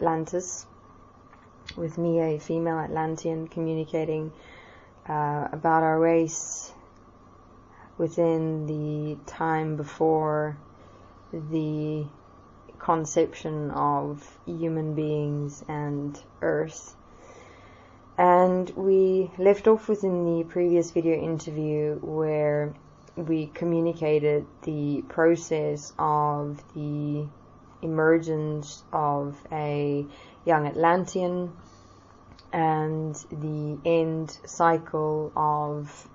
Atlantis, with me, a female Atlantean, communicating about our race within the time before the conception of human beings and Earth. And we left off within the previous video interview where we communicated the process of the emergence of a young Atlantean and the end cycle of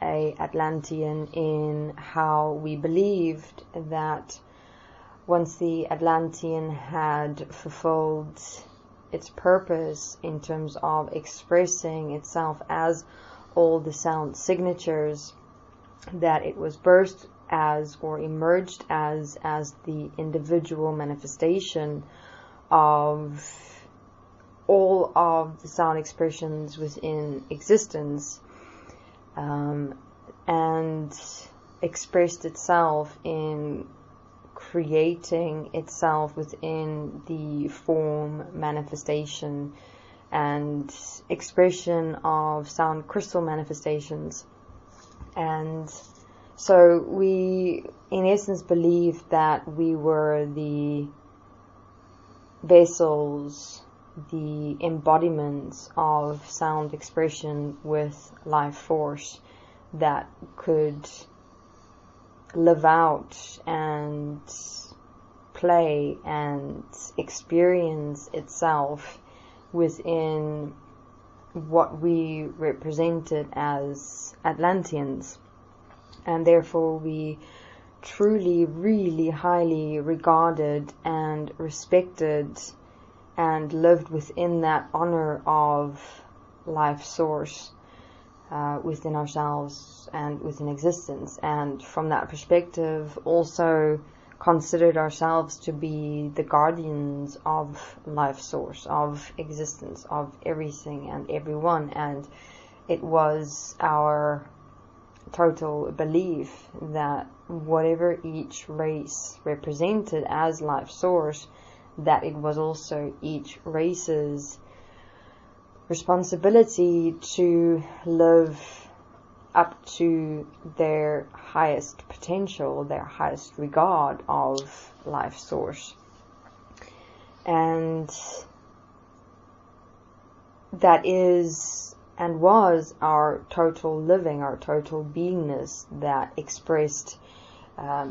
a Atlantean, in how we believed that once the Atlantean had fulfilled its purpose in terms of expressing itself as all the sound signatures, that it was birthed as, or emerged as the individual manifestation of all of the sound expressions within existence, and expressed itself in creating itself within the form, manifestation, and expression of sound crystal manifestations. And so we, in essence, believed that we were the vessels, the embodiments of sound expression with life force that could live out and play and experience itself within what we represented as Atlanteans. And therefore we truly, really highly regarded and respected and lived within that honor of life source within ourselves and within existence. And from that perspective also considered ourselves to be the guardians of life source, of existence, of everything and everyone. And it was our total belief that whatever each race represented as life source, that it was also each race's responsibility to live up to their highest potential, their highest regard of life source. And that is and was our total living, our total beingness, that expressed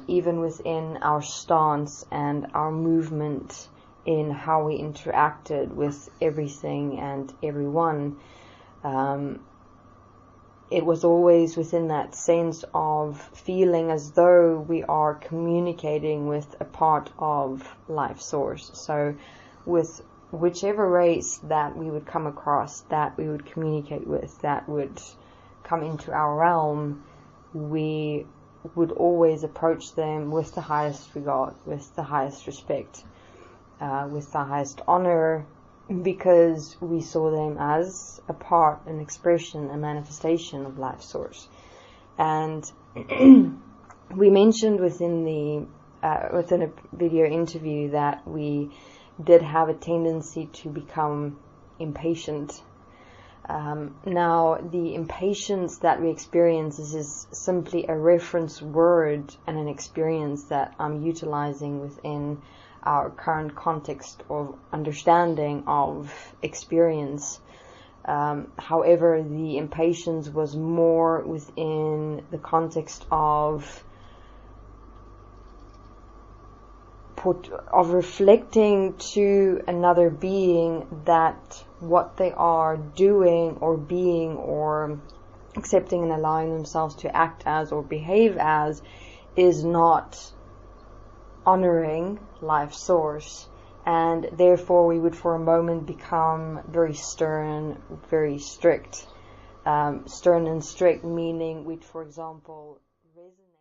even within our stance and our movement in how we interacted with everything and everyone. It was always within that sense of feeling as though we are communicating with a part of life source. So with whichever race that we would come across, that we would communicate with, that would come into our realm, we would always approach them with the highest regard, with the highest respect, with the highest honor, because we saw them as a part, an expression, a manifestation of life source. And we mentioned within a video interview that we did have a tendency to become impatient. Now, the impatience that we experience is simply a reference word and an experience that I'm utilizing within our current context of understanding of experience. However, the impatience was more within the context of reflecting to another being that what they are doing or being or accepting and allowing themselves to act as or behave as is not honoring life source. And therefore we would for a moment become very stern, very strict. Stern and strict meaning we'd, for example, resonate